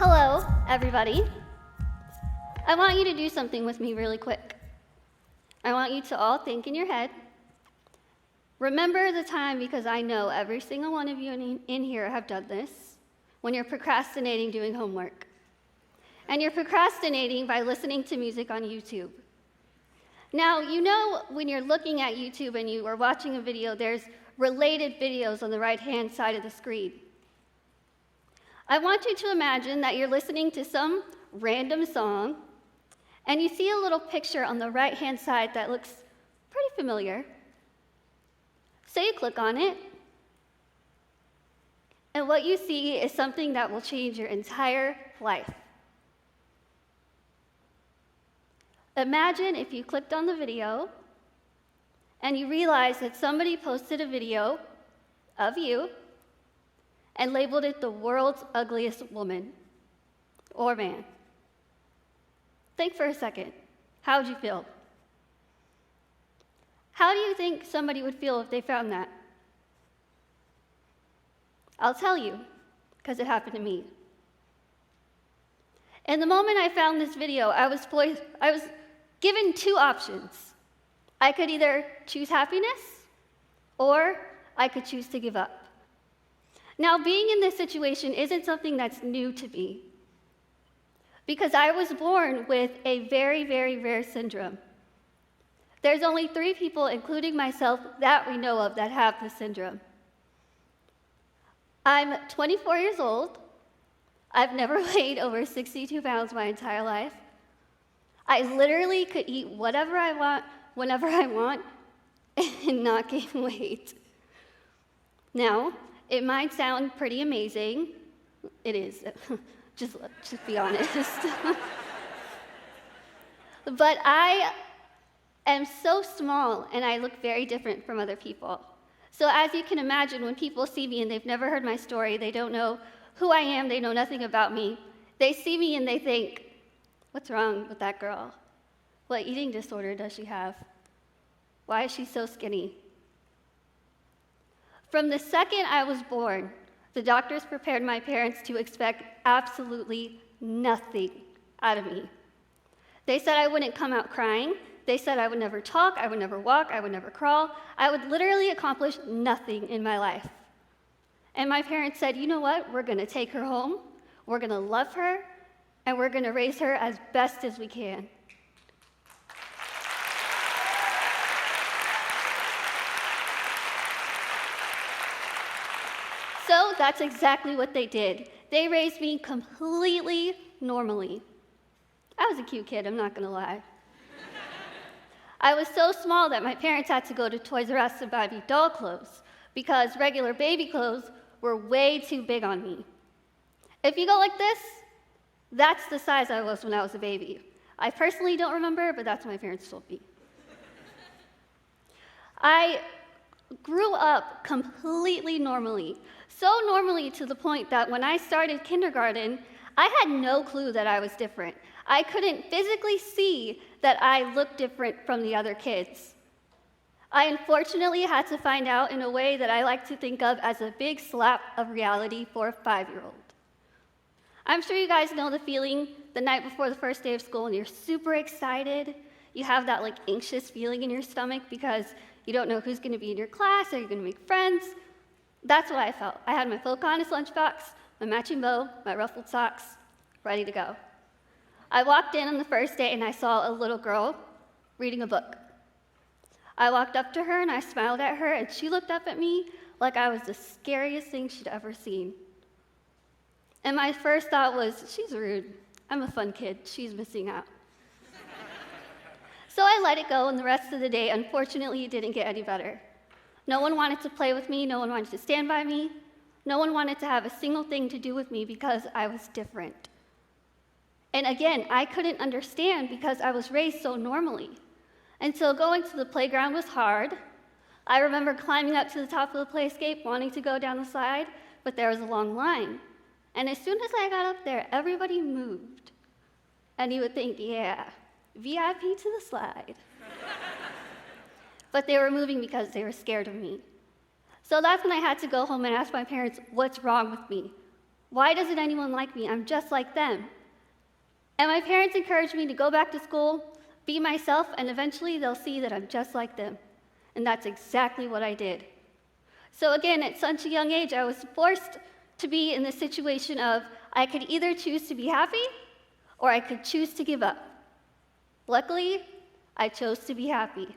Hello, everybody. I want you to do something with me really quick. I want you to all think in your head. Remember the time, because I know every single one of you in here have done this, when you're procrastinating doing homework. And you're procrastinating by listening to music on YouTube. Now, you know when you're looking at YouTube and you are watching a video, there's related videos on the right-hand side of the screen. I want you to imagine that you're listening to some random song, and you see a little picture on the right-hand side that looks pretty familiar. So you click on it, and what you see is something that will change your entire life. Imagine if you clicked on the video, and you realized that somebody posted a video of you and labeled it the world's ugliest woman or man. Think for a second. How would you feel? How do you think somebody would feel if they found that? I'll tell you, because it happened to me. And the moment I found this video, I was given two options. I could either choose happiness, or I could choose to give up. Now, being in this situation isn't something that's new to me, because I was born with a very, very rare syndrome. There's only 3 people, including myself, that we know of that have this syndrome. I'm 24 years old. I've never weighed over 62 pounds my entire life. I literally could eat whatever I want, whenever I want, and not gain weight. Now, it might sound pretty amazing. It is. Just be honest. But I am so small, and I look very different from other people. So as you can imagine, when people see me and they've never heard my story, they don't know who I am, they know nothing about me, they see me and they think, what's wrong with that girl? What eating disorder does she have? Why is she so skinny? From the second I was born, the doctors prepared my parents to expect absolutely nothing out of me. They said I wouldn't come out crying. They said I would never talk, I would never walk, I would never crawl. I would literally accomplish nothing in my life. And my parents said, you know what? We're going to take her home, we're going to love her, and we're going to raise her as best as we can. So that's exactly what they did. They raised me completely normally. I was a cute kid, I'm not going to lie. I was so small that my parents had to go to Toys R Us to buy me doll clothes because regular baby clothes were way too big on me. If you go like this, that's the size I was when I was a baby. I personally don't remember, but that's what my parents told me. I grew up completely normally, so normally to the point that when I started kindergarten, I had no clue that I was different. I couldn't physically see that I looked different from the other kids. I unfortunately had to find out in a way that I like to think of as a big slap of reality for a 5-year-old. I'm sure you guys know the feeling the night before the first day of school and you're super excited. You have that anxious feeling in your stomach because you don't know who's going to be in your class, are you going to make friends? That's what I felt. I had my Pocahontas lunchbox, my matching bow, my ruffled socks, ready to go. I walked in on the first day and I saw a little girl reading a book. I walked up to her and I smiled at her and she looked up at me like I was the scariest thing she'd ever seen. And my first thought was, she's rude. I'm a fun kid. She's missing out. So I let it go, and the rest of the day, unfortunately, it didn't get any better. No one wanted to play with me. No one wanted to stand by me. No one wanted to have a single thing to do with me because I was different. And again, I couldn't understand because I was raised so normally. And so going to the playground was hard. I remember climbing up to the top of the playscape, wanting to go down the slide, but there was a long line. And as soon as I got up there, everybody moved. And you would think, yeah, VIP to the slide. But they were moving because they were scared of me. So that's when I had to go home and ask my parents, what's wrong with me? Why doesn't anyone like me? I'm just like them. And my parents encouraged me to go back to school, be myself, and eventually they'll see that I'm just like them. And that's exactly what I did. So again, at such a young age, I was forced to be in the situation of I could either choose to be happy or I could choose to give up. Luckily, I chose to be happy.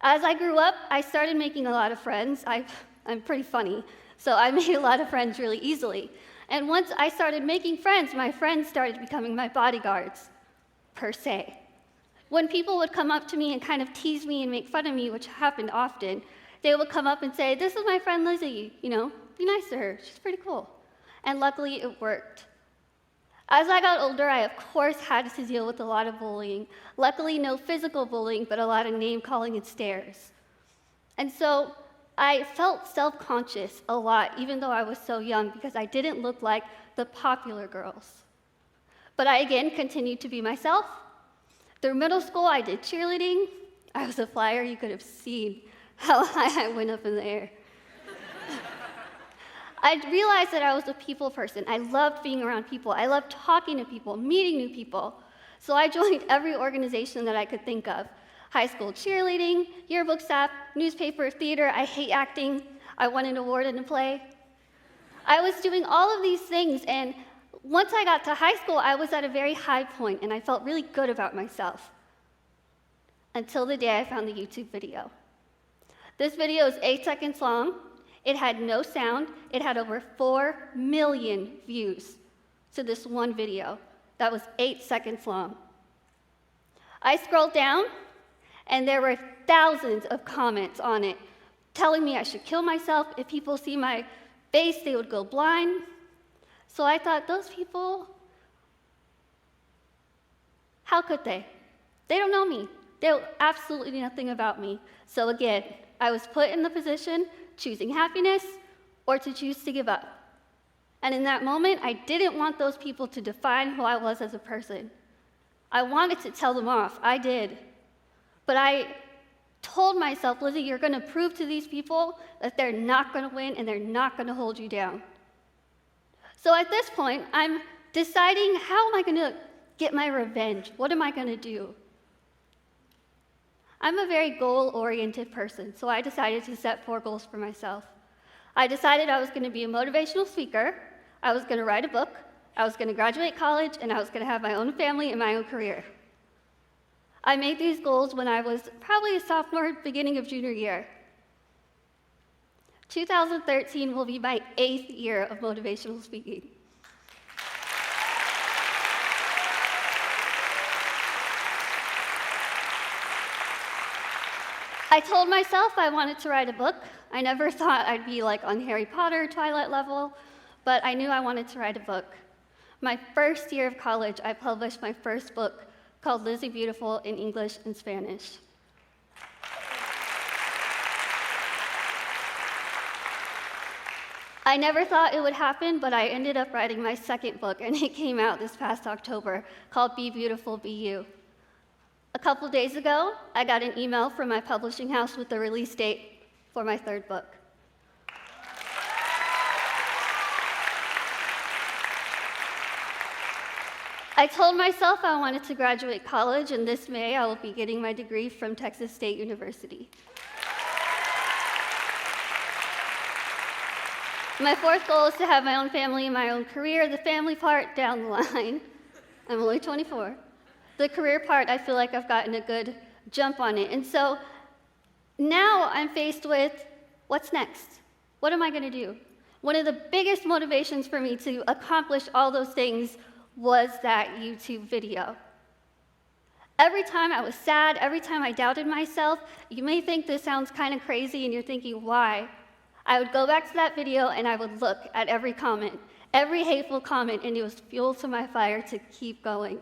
As I grew up, I started making a lot of friends. I'm pretty funny, so I made a lot of friends really easily. And once I started making friends, my friends started becoming my bodyguards, per se. When people would come up to me and kind of tease me and make fun of me, which happened often, they would come up and say, "This is my friend Lizzie, be nice to her, she's pretty cool." And luckily, it worked. As I got older, I of course had to deal with a lot of bullying. Luckily, no physical bullying, but a lot of name-calling and stares. And so I felt self-conscious a lot, even though I was so young, because I didn't look like the popular girls. But I, again, continued to be myself. Through middle school, I did cheerleading. I was a flyer. You could have seen how high I went up in the air. I realized that I was a people person. I loved being around people. I loved talking to people, meeting new people. So I joined every organization that I could think of. High school cheerleading, yearbook staff, newspaper, theater. I hate acting. I won an award in a play. I was doing all of these things, and once I got to high school, I was at a very high point, and I felt really good about myself. Until the day I found the YouTube video. This video is 8 seconds long. It had no sound. It had over 4 million views to this one video that was 8 seconds long. I scrolled down, and there were thousands of comments on it telling me I should kill myself. If people see my face, they would go blind. So I thought, those people, how could they? They don't know me. They know absolutely nothing about me. So again, I was put in the position choosing happiness or to choose to give up. And in that moment, I didn't want those people to define who I was as a person. I wanted to tell them off. I did. But I told myself, Lizzie, you're going to prove to these people that they're not going to win and they're not going to hold you down. So at this point, I'm deciding, how am I going to get my revenge? What am I going to do? I'm a very goal-oriented person, so I decided to set 4 goals for myself. I decided I was going to be a motivational speaker, I was going to write a book, I was going to graduate college, and I was going to have my own family and my own career. I made these goals when I was probably a sophomore, beginning of junior year. 2013 will be my 8th year of motivational speaking. I told myself I wanted to write a book. I never thought I'd be like on Harry Potter, Twilight level, but I knew I wanted to write a book. My first year of college, I published my first book called Lizzie Beautiful in English and Spanish. I never thought it would happen, but I ended up writing my second book, and it came out this past October, called Be Beautiful, Be You. A couple days ago, I got an email from my publishing house with the release date for my 3rd book. I told myself I wanted to graduate college, and this May I will be getting my degree from Texas State University. My 4th goal is to have my own family and my own career. The family part, down the line. I'm only 24. The career part, I feel like I've gotten a good jump on it. And so now I'm faced with, what's next? What am I going to do? One of the biggest motivations for me to accomplish all those things was that YouTube video. Every time I was sad, every time I doubted myself, you may think this sounds kind of crazy and you're thinking, why? I would go back to that video and I would look at every comment, every hateful comment, and it was fuel to my fire to keep going.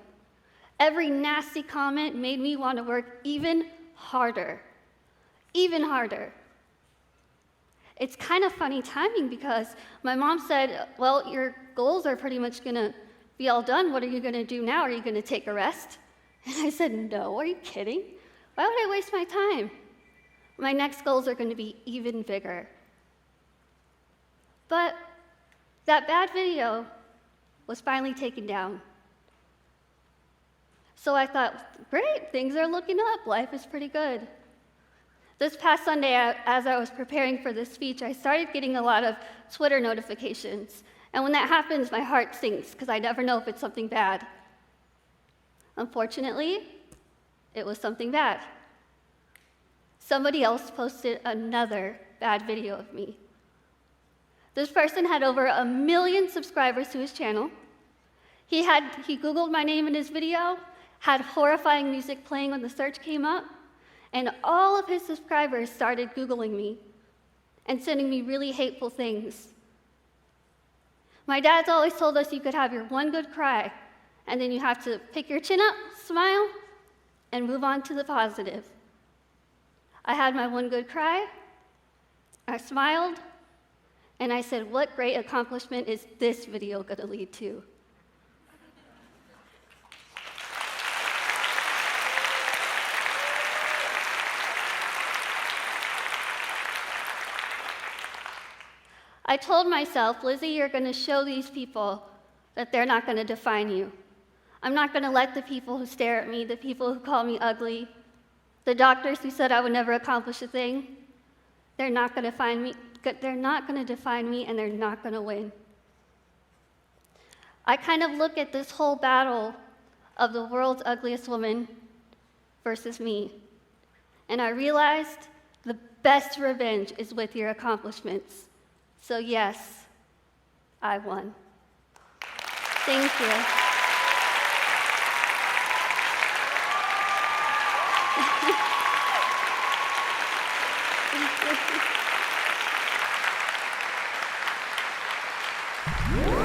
Every nasty comment made me want to work even harder. Even harder. It's kind of funny timing because my mom said, well, your goals are pretty much going to be all done. What are you going to do now? Are you going to take a rest? And I said, no, are you kidding? Why would I waste my time? My next goals are going to be even bigger. But That bad video was finally taken down. So I thought, great, things are looking up, life is pretty good. This past Sunday, as I was preparing for this speech, I started getting a lot of Twitter notifications. And when that happens, my heart sinks, because I never know if it's something bad. Unfortunately, it was something bad. Somebody else posted another bad video of me. This person had over 1 million subscribers to his channel. He Googled my name in his video, had horrifying music playing when the search came up, and all of his subscribers started Googling me and sending me really hateful things. My dad's always told us you could have your one good cry, and then you have to pick your chin up, smile, and move on to the positive. I had my one good cry, I smiled, and I said, what great accomplishment is this video going to lead to? I told myself, Lizzie, you're going to show these people that they're not going to define you. I'm not going to let the people who stare at me, the people who call me ugly, the doctors who said I would never accomplish a thing, they're not going to define me, and they're not going to win. I kind of look at this whole battle of the world's ugliest woman versus me, and I realized the best revenge is with your accomplishments. So yes, I won. Thank you. Thank you.